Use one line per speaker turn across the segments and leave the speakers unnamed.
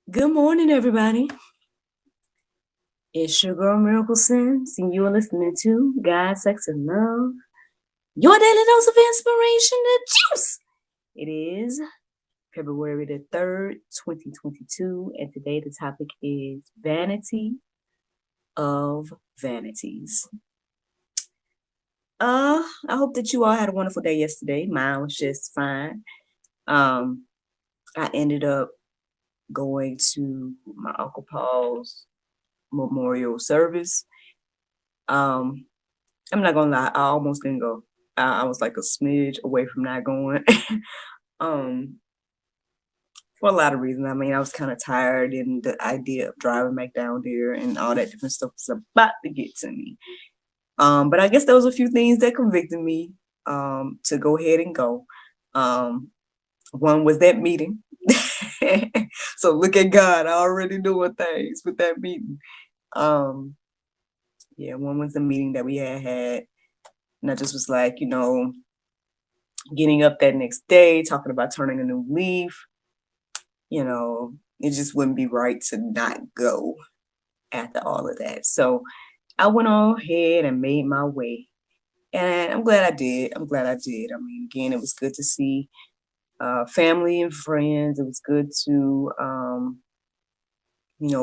Good morning, everybody. It's your girl Miracle Sims, and you are listening to God, Sex, and Love, your daily dose of inspiration, the juice. It is February the 3rd, 2022, and today the topic is Vanity of Vanities. I hope that you all had a wonderful day yesterday. Mine was just fine. I ended up going to my Uncle Paul's memorial service. I'm not gonna lie, I almost didn't go. I was like a smidge away from not going. um, for a lot of reasons. I mean, I was kind of tired, and the idea of driving back down there and all that different stuff was about to get to me. But I guess there was a few things that convicted me to go ahead and go. One was that meeting. So look at God, I already doing things with that meeting. Yeah, one was the meeting that we had, and I just was like, getting up that next day, talking about turning a new leaf, it just wouldn't be right to not go after all of that. So I went on ahead and made my way. And I'm glad I did. I mean, again, it was good to see family and friends. It was good to,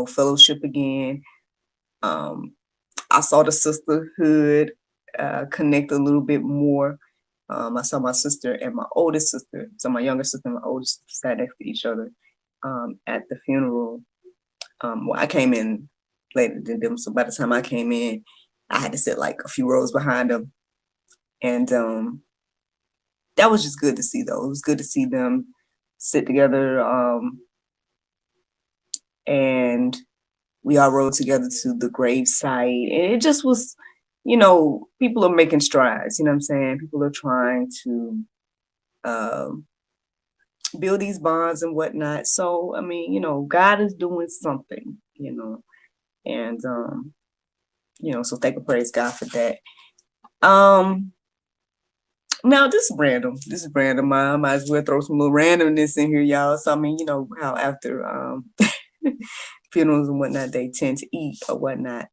fellowship again. I saw the sisterhood connect a little bit more. I saw my sister and my oldest sister, so my younger sister and my oldest sister sat next to each other at the funeral. Well, I came in later than them, so by the time I came in, I had to sit like a few rows behind them, and that was just good to see. Though it was good to see them sit together, and we all rode together to the gravesite, and it just was, people are making strides. You know what I'm saying? People are trying to build these bonds and whatnot. So I mean, God is doing something, and so thank and praise God for that. Now this is random. I might as well throw some little randomness in here, y'all. So I mean, you know how after funerals and whatnot, they tend to eat or whatnot.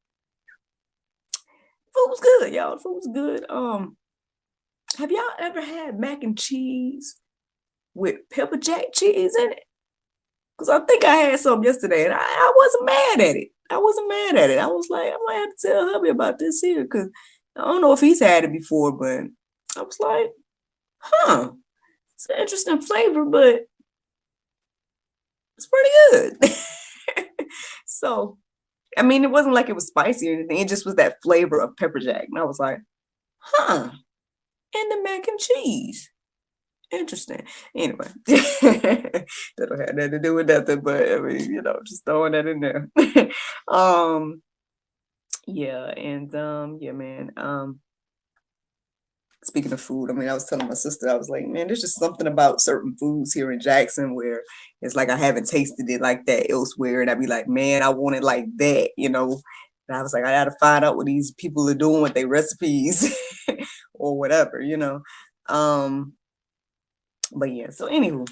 Food was good, y'all. Food was good. Have y'all ever had mac and cheese with pepper jack cheese in it? Because I think I had some yesterday, and I wasn't mad at it. I wasn't mad at it. I was like, I might have to tell hubby about this here, because I don't know if he's had it before, but I was like, it's an interesting flavor, but it's pretty good. So, I mean, it wasn't like it was spicy or anything. It just was that flavor of pepper jack. And I was like, and the mac and cheese. Interesting. Anyway, that don't have nothing to do with nothing, but I mean, just throwing that in there. Yeah, and yeah, man. Speaking of food, I mean, I was telling my sister, I was like, man, there's just something about certain foods here in Jackson where it's like I haven't tasted it like that elsewhere, and I'd be like, man, I want it like that, And I was like, I gotta find out what these people are doing with their recipes or whatever, But yeah, so anywho,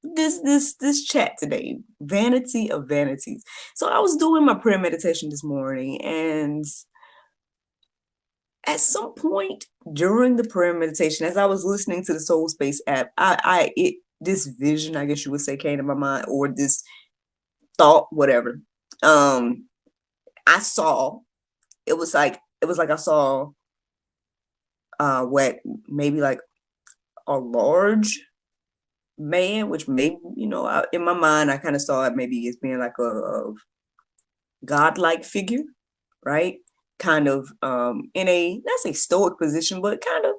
this chat today, Vanity of Vanities. So I was doing my prayer meditation this morning, and at some point during the prayer meditation, as I was listening to the Soul Space app, this vision, I guess you would say, came to my mind, or this thought, whatever. I saw, it was like I saw what maybe like a large man, which maybe, in my mind, I kind of saw it maybe as being like a godlike figure, right? Kind of in a, not say stoic position, but kind of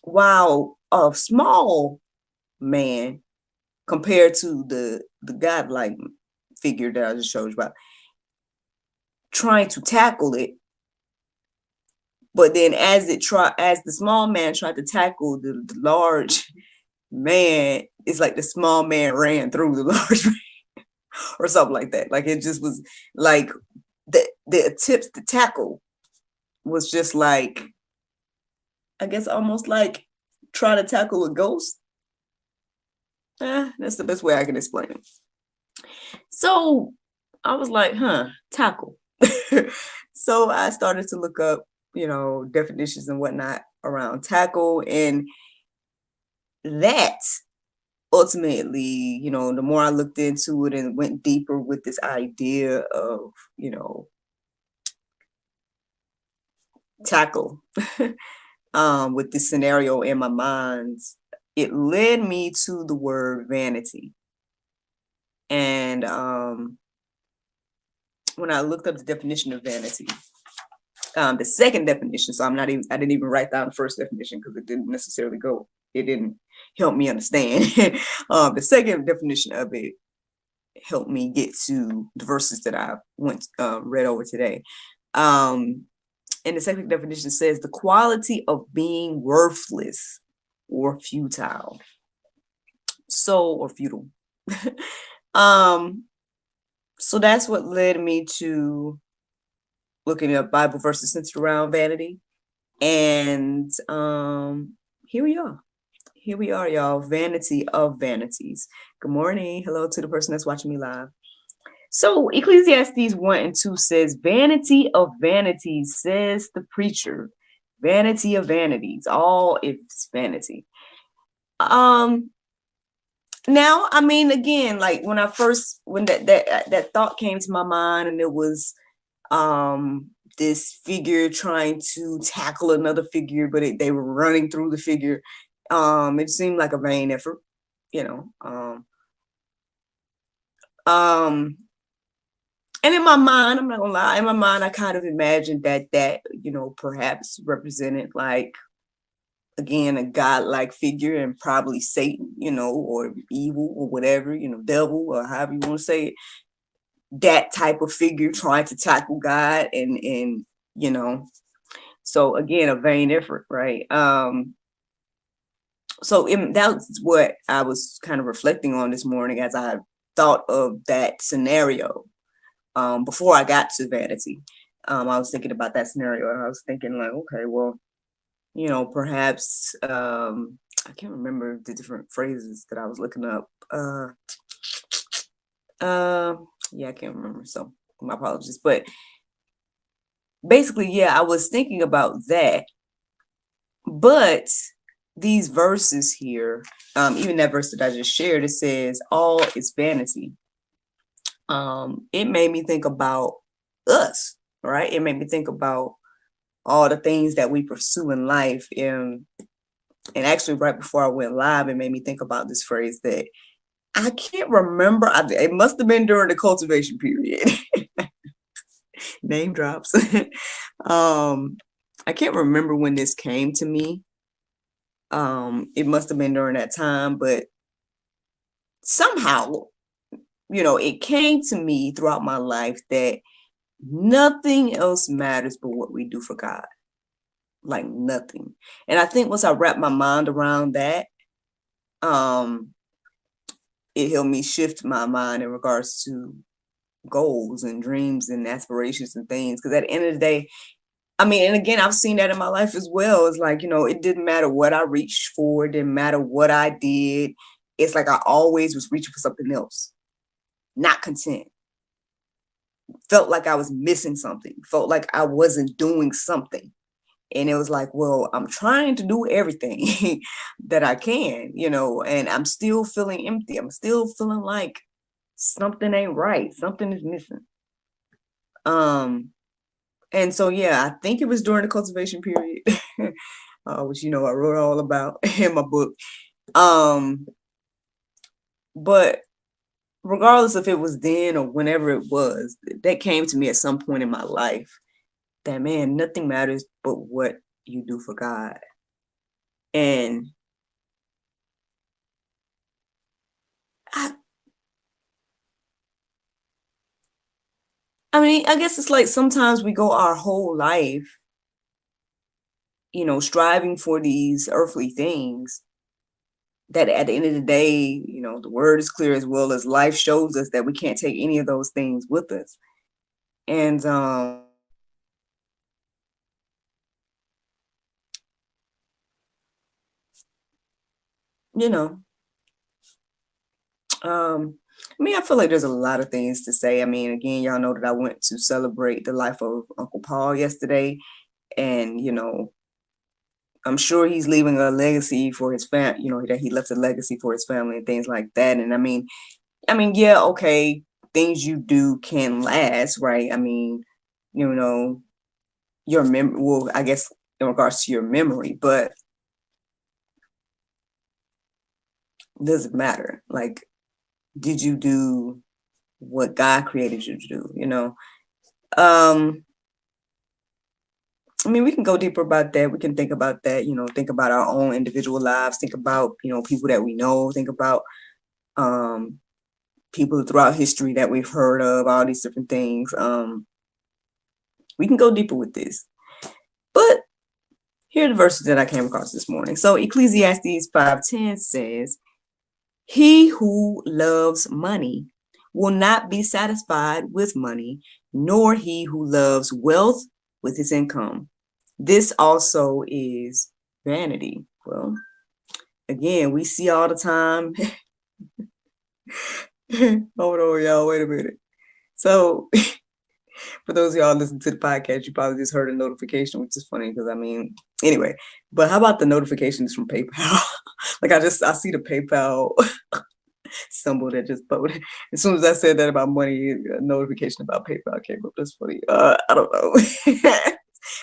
while a small man compared to the godlike figure that I just showed you about, trying to tackle it. But then as the small man tried to tackle the large man, it's like the small man ran through the large man or something like that. Like it just was like the attempts to tackle was just like, I guess almost like trying to tackle a ghost. That's the best way I can explain it. So I was like, tackle. So I started to look up, definitions and whatnot around tackle. And that ultimately, the more I looked into it and went deeper with this idea of, tackle, with this scenario in my mind, it led me to the word vanity. And when I looked up the definition of vanity, the second definition, so I didn't even write down the first definition because it didn't help me understand. The second definition of it helped me get to the verses that I read over today. And the second definition says the quality of being worthless or futile. Or futile. um, so that's what led me to looking up Bible verses centered around vanity. And here we are. Here we are, y'all. Vanity of Vanities. Good morning. Hello to the person that's watching me live. So Ecclesiastes 1 and 2 says, Vanity of vanities, says the preacher. Vanity of vanities. All is vanity. Now, I mean, again, like when that thought came to my mind, and it was this figure trying to tackle another figure, but they were running through the figure. It seemed like a vain effort, you know. And in my mind, I'm not gonna lie, in my mind, I kind of imagined that perhaps represented, like, again, a godlike figure, and probably Satan, or evil, or whatever, devil, or however you want to say it, that type of figure trying to tackle God, and so again, a vain effort, right? So that's what I was kind of reflecting on this morning as I thought of that scenario. Before I got to vanity, I was thinking about that scenario, and I was thinking, like, okay, well, perhaps, I can't remember the different phrases that I was looking up. Yeah, I can't remember. So my apologies. But basically, yeah, I was thinking about that. But these verses here, even that verse that I just shared, it says, all is vanity. It made me think about us, right? It made me think about all the things that we pursue in life. And actually, right before I went live, it made me think about this phrase that I can't remember. It must have been during the cultivation period. Name drops. I can't remember when this came to me. It must have been during that time, but somehow, it came to me throughout my life that nothing else matters but what we do for God. Like nothing. And I think once I wrapped my mind around that, it helped me shift my mind in regards to goals and dreams and aspirations and things. Because at the end of the day, I mean, and again, I've seen that in my life as well. It's like, it didn't matter what I reached for, it didn't matter what I did. It's like I always was reaching for something else, not content. Felt like I was missing something, felt like I wasn't doing something. And it was like, well, I'm trying to do everything that I can, and I'm still feeling empty. I'm still feeling like something ain't right. Something is missing. And so, yeah, I think it was during the cultivation period, which, I wrote all about in my book. But regardless if it was then or whenever it was, that came to me at some point in my life that, man, nothing matters but what you do for God. And I mean, I guess it's like sometimes we go our whole life, striving for these earthly things that at the end of the day, the word is clear, as well as life shows us that we can't take any of those things with us. And, you know, I mean, I feel like there's a lot of things to say. I mean, again, y'all know that I went to celebrate the life of Uncle Paul yesterday, and I'm sure he's leaving a legacy for his family. That he left a legacy for his family and things like that. And yeah, okay, things you do can last, right? I mean, you know, your memory. Well, I guess in regards to your memory, but it doesn't matter. Like, did you do what God created you to do? Um, I mean, we can go deeper about that. We can think about that. Think about our own individual lives. Think about people that we know. Think about um people throughout history that we've heard of. All these different things. We can go deeper with this, but here are the verses that I came across this morning. So Ecclesiastes 5:10 says, "He who loves money will not be satisfied with money, nor he who loves wealth with his income. This also is vanity." Well, again, we see all the time. Hold on, y'all. Wait a minute. So, for those of y'all listening to the podcast, you probably just heard a notification, which is funny because anyway. But how about the notifications from PayPal? Like I see the PayPal symbol that just voted. As soon as I said that about money, a notification about PayPal came up. That's funny. I don't know.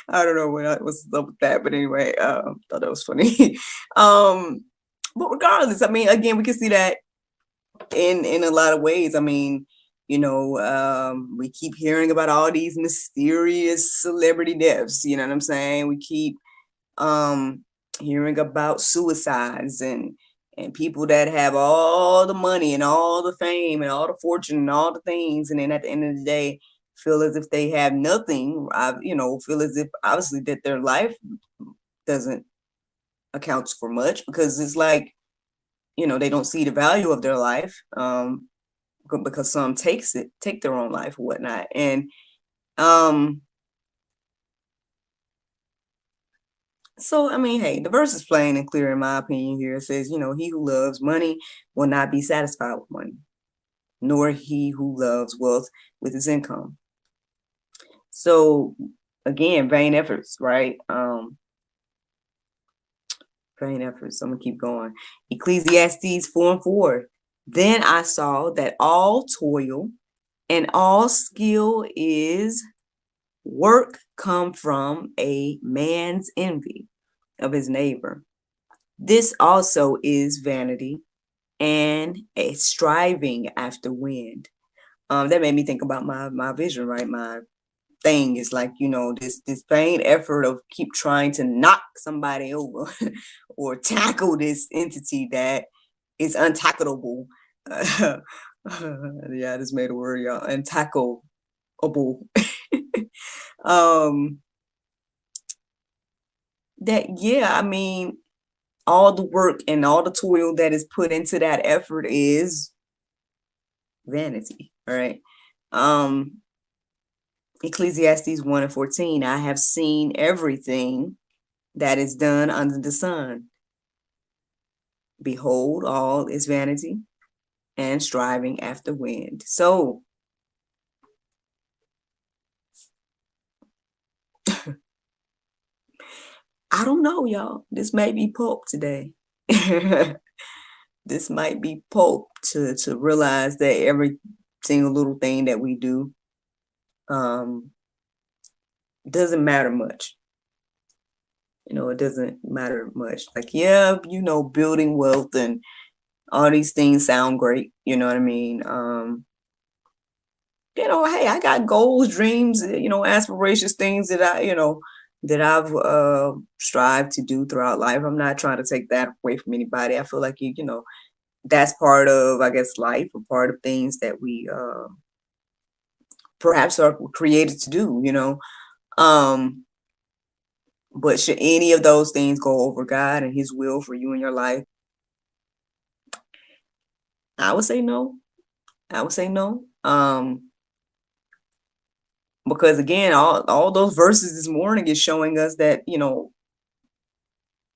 I don't know what's up with that, but anyway, thought that was funny. But regardless, I mean, again, we can see that in a lot of ways. I mean, we keep hearing about all these mysterious celebrity deaths. You know what I'm saying? We keep hearing about suicides and people that have all the money and all the fame and all the fortune and all the things, and then at the end of the day feel as if they have nothing. Feel as if obviously that their life doesn't account for much, because it's like they don't see the value of their life, because some take their own life or whatnot. And so, I mean, hey, the verse is plain and clear in my opinion here. It says, he who loves money will not be satisfied with money, nor he who loves wealth with his income. So, again, vain efforts, right? Vain efforts. I'm going to keep going. Ecclesiastes 4:4. Then I saw that all toil and all skill is work come from a man's envy of his neighbor. This also is vanity and a striving after wind. That made me think about my vision, right? My thing is like, this vain effort of keep trying to knock somebody over or tackle this entity that is untackleable. Yeah, I just made a word, y'all. Untackleable. I mean, all the work and all the toil that is put into that effort is vanity. All right. Ecclesiastes 1:14. I have seen everything that is done under the sun. Behold, all is vanity and striving after wind. So I don't know, y'all. This may be pulp today. This might be pulp to realize that every single little thing that we do doesn't matter much. It doesn't matter much. Like, yeah, building wealth and all these things sound great. You know what I mean? Hey, I got goals, dreams, aspirations, things that that I've strived to do throughout life. I'm not trying to take that away from anybody. I feel like that's part of, I guess, life, or part of things that we perhaps are created to do. But should any of those things go over God and his will for you in your life? I would say no. Because again, all those verses this morning is showing us that,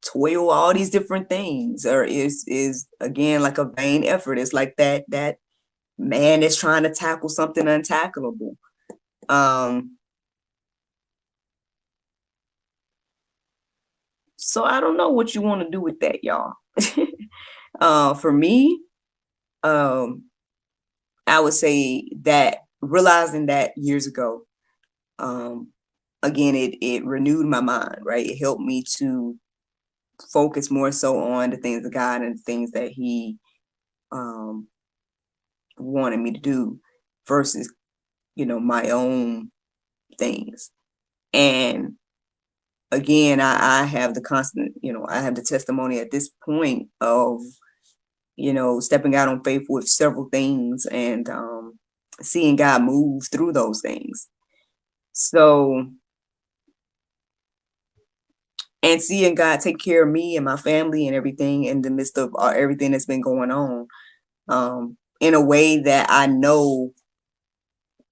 toil, all these different things, or is again like a vain effort. It's like that man is trying to tackle something untackleable. So I don't know what you want to do with that, y'all. For me, um, I would say that realizing that years ago, um, again, it renewed my mind, right? It helped me to focus more so on the things of God and the things that He um, wanted me to do versus, my own things. And again, I have the constant, I have the testimony at this point of, stepping out on faith with several things and seeing God move through those things. So, and seeing God take care of me and my family and everything in the midst of everything that's been going on, in a way that I know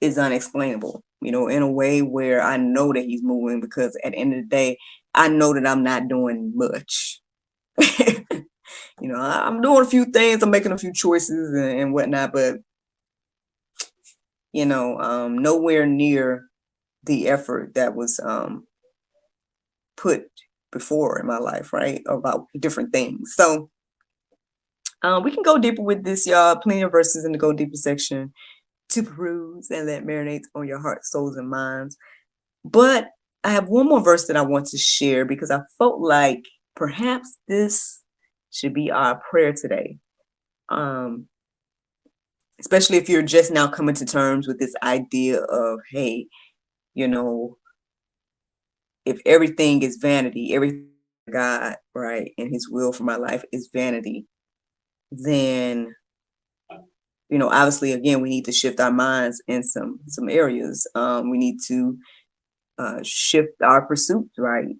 is unexplainable, in a way where I know that He's moving, because at the end of the day, I know that I'm not doing much. I'm doing a few things, I'm making a few choices and whatnot, but nowhere near the effort that was put before in my life, right? About different things. So we can go deeper with this, y'all. Plenty of verses in the go deeper section to peruse and let marinate on your heart, souls, and minds. But I have one more verse that I want to share because I felt like perhaps this should be our prayer today. Especially if you're just now coming to terms with this idea of, hey, if everything is vanity, everything God, right, and His will for my life is vanity, then obviously, again, we need to shift our minds in some areas. We need to shift our pursuits, right?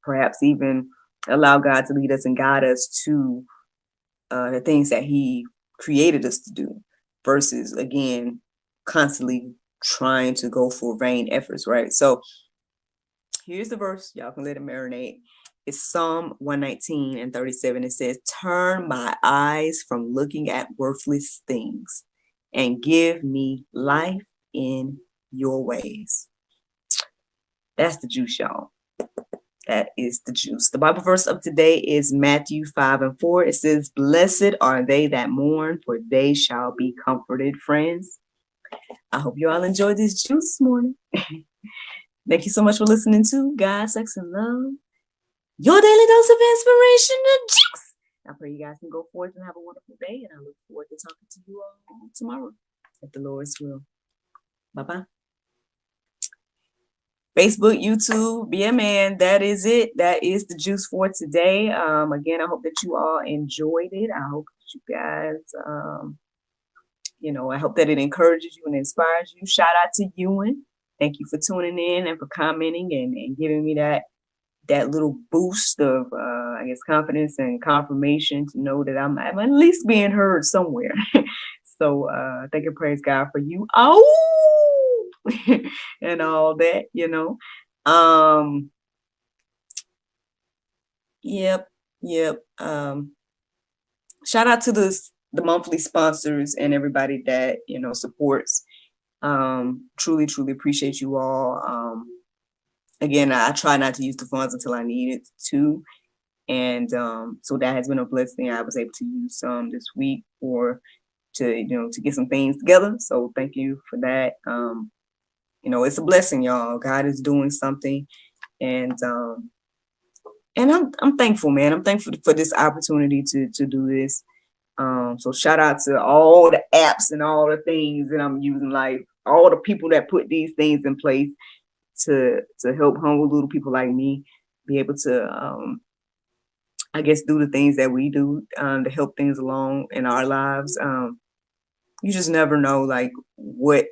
Perhaps even allow God to lead us and guide us to the things that He created us to do, versus, again, constantly trying to go for vain efforts, right? So here's the verse. Y'all can let it marinate. It's Psalm 119:37. It says, "Turn my eyes from looking at worthless things and give me life in your ways." That's the juice, y'all. That is the juice. The Bible verse of today is Matthew 5:4. It says, "Blessed are they that mourn, for they shall be comforted." Friends, I hope you all enjoyed this juice this morning. Thank you so much for listening to God, Sex, and Love, your daily dose of inspiration and juice. I pray you guys can go forth and have a wonderful day, and I look forward to talking to you all tomorrow, if the Lord's will. Bye-bye. Facebook, YouTube, be a man. That is it. That is the juice for today. Again, I hope that you all enjoyed it. I hope that you guys, I hope that it encourages you and inspires you. Shout out to Ewan. Thank you for tuning in and for commenting and giving me that little boost of, I guess, confidence and confirmation to know that I'm at least being heard somewhere. So thank and praise God for you. Oh, and all that, Yep, yep. Shout out to the monthly sponsors and everybody that, supports. Truly, truly appreciate you all. Again, I try not to use the funds until I need it to. And so that has been a blessing. I was able to use some this week to get some things together. So thank you for that. It's a blessing, y'all. God is doing something, and I'm thankful, man. I'm thankful for this opportunity to do this. So shout out to all the apps and all the things that I'm using, like all the people that put these things in place to help humble little people like me be able to I guess do the things that we do to help things along in our lives. You just never know, like, what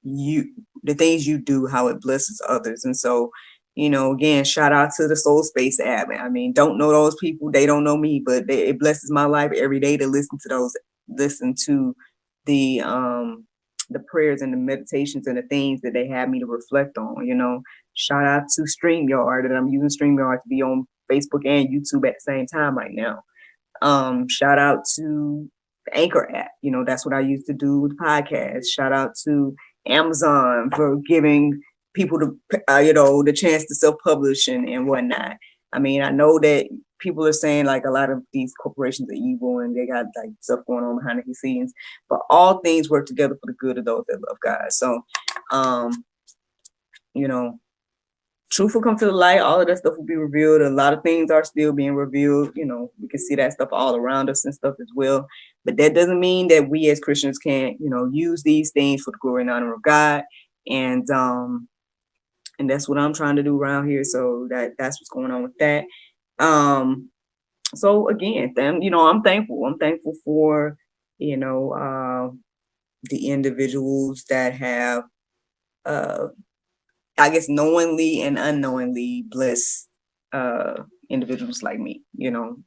the things you do, how it blesses others. And so, again, shout out to the Soul Space app. I mean, don't know those people, they don't know me, but it blesses my life every day to listen to the prayers and the meditations and the things that they have me to reflect on. Shout out to StreamYard, that I'm using StreamYard to be on Facebook and YouTube at the same time right now. Shout out to the Anchor app. That's what I used to do with podcasts. Shout out to Amazon for giving people the chance to self-publish and whatnot. I mean, I know that people are saying like a lot of these corporations are evil and they got like stuff going on behind the scenes, but all things work together for the good of those that love God. So, you know, truth will come to the light. All of that stuff will be revealed. A lot of things are still being revealed. We can see that stuff all around us and stuff as well. But that doesn't mean that we as Christians can't, use these things for the glory and honor of God. And that's what I'm trying to do around here. So that's what's going on with that. So again, then I'm thankful. I'm thankful for the individuals that have I guess knowingly and unknowingly bless individuals like me,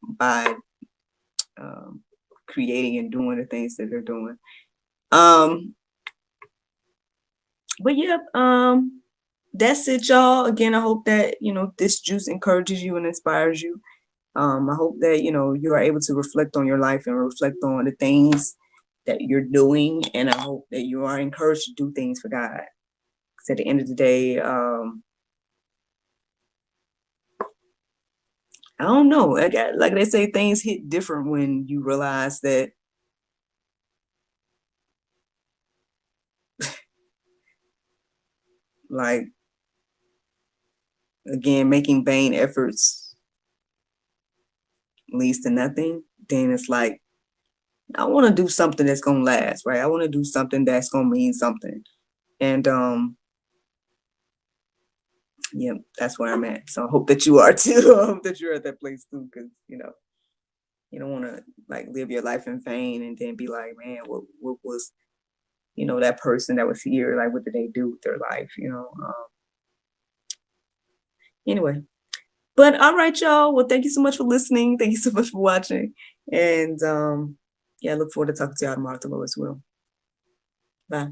by creating and doing the things that they're doing. But yeah, that's it, y'all. Again, I hope that this juice encourages you and inspires you. I hope that you are able to reflect on your life and reflect on the things that you're doing, and I hope that you are encouraged to do things for God. Because at the end of the day, I don't know. Like they say, things hit different when you realize that like, again, making vain efforts leads to nothing. Then it's like, I want to do something that's going to last, right? I want to do something that's going to mean something. And yeah, that's where I'm at. So I hope that you are too. I hope that you're at that place too, because you don't want to like live your life in vain and then be like, man, what was that person that was here, like what did they do with their life? Anyway, but all right, y'all. Well, thank you so much for listening. Thank you so much for watching, and yeah, I look forward to talking to y'all tomorrow as well. Bye.